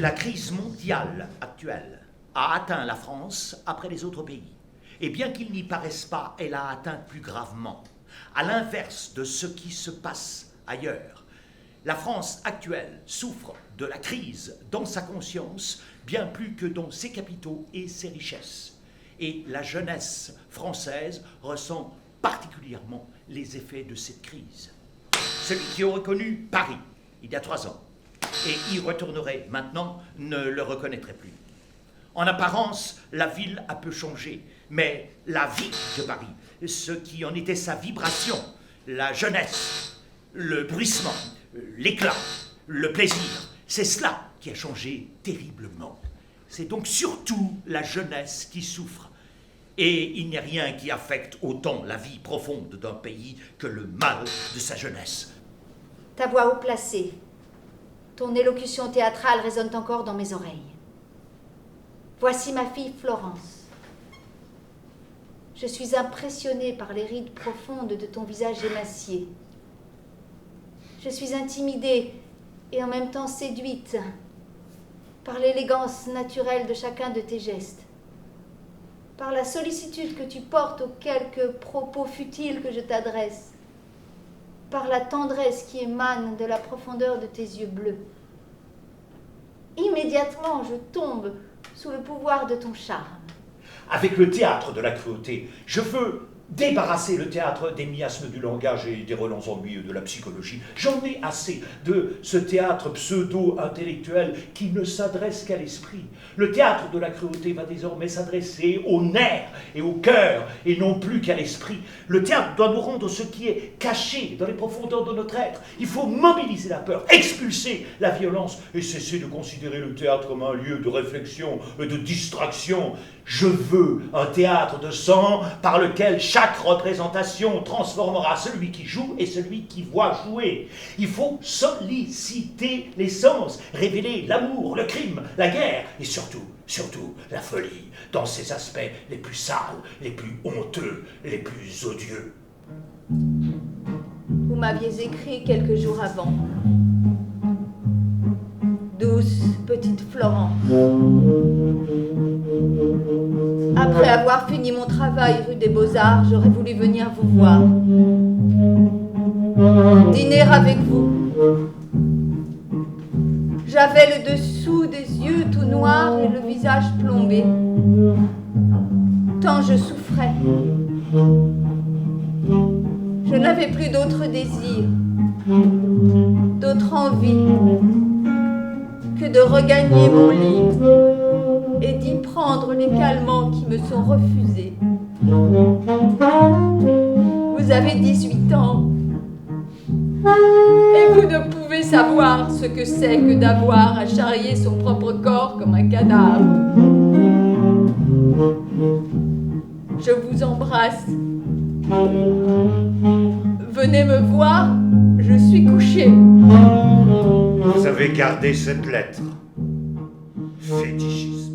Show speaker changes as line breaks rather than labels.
La crise mondiale actuelle a atteint la France après les autres pays. Et bien qu'il n'y paraisse pas, elle a atteint plus gravement. À l'inverse de ce qui se passe ailleurs, la France actuelle souffre de la crise dans sa conscience bien plus que dans ses capitaux et ses richesses. Et la jeunesse française ressent particulièrement les effets de cette crise. Celui qui aurait connu Paris il y a 3 ans et y retournerait maintenant ne le reconnaîtrait plus. En apparence, la ville a peu changé, mais la vie de Paris, ce qui en était sa vibration, la jeunesse, le bruissement, l'éclat, le plaisir, c'est cela qui a changé terriblement. C'est donc surtout la jeunesse qui souffre. Et il n'y a rien qui affecte autant la vie profonde d'un pays que le mal de sa jeunesse.
Ta voix haut placée, ton élocution théâtrale résonne encore dans mes oreilles. Voici ma fille Florence. Je suis impressionnée par les rides profondes de ton visage émacié. Je suis intimidée et en même temps séduite par l'élégance naturelle de chacun de tes gestes, par la sollicitude que tu portes aux quelques propos futiles que je t'adresse, par la tendresse qui émane de la profondeur de tes yeux bleus. Immédiatement, je tombe sous le pouvoir de ton charme.
Avec le théâtre de la cruauté, je veux débarrasser le théâtre des miasmes du langage et des relents ennuyeux de la psychologie. J'en ai assez de ce théâtre pseudo-intellectuel qui ne s'adresse qu'à l'esprit. Le théâtre de la cruauté va désormais s'adresser aux nerfs et au cœur, et non plus qu'à l'esprit. Le théâtre doit nous rendre ce qui est caché dans les profondeurs de notre être. Il faut mobiliser la peur, expulser la violence et cesser de considérer le théâtre comme un lieu de réflexion et de distraction. Je veux un théâtre de sang par lequel chaque représentation transformera celui qui joue et celui qui voit jouer. Il faut solliciter les sens, révéler l'amour, le crime, la guerre et surtout la folie dans ses aspects les plus sales, les plus honteux, les plus odieux.
Vous m'aviez écrit quelques jours avant. Douce petite Florence. Après avoir fini mon travail rue des Beaux-Arts, j'aurais voulu venir vous voir. Dîner avec vous. J'avais le dessous des yeux tout noirs et le visage plombé. Tant je souffrais. Je n'avais plus d'autre désir, d'autre envie que de regagner mon lit et d'y prendre les calmants qui me sont refusés. Vous avez 18 ans et vous ne pouvez savoir ce que c'est que d'avoir à charrier son propre corps comme un cadavre. Je vous embrasse. Venez me voir, je suis couchée.
Vous avez gardé cette lettre. Fétichisme.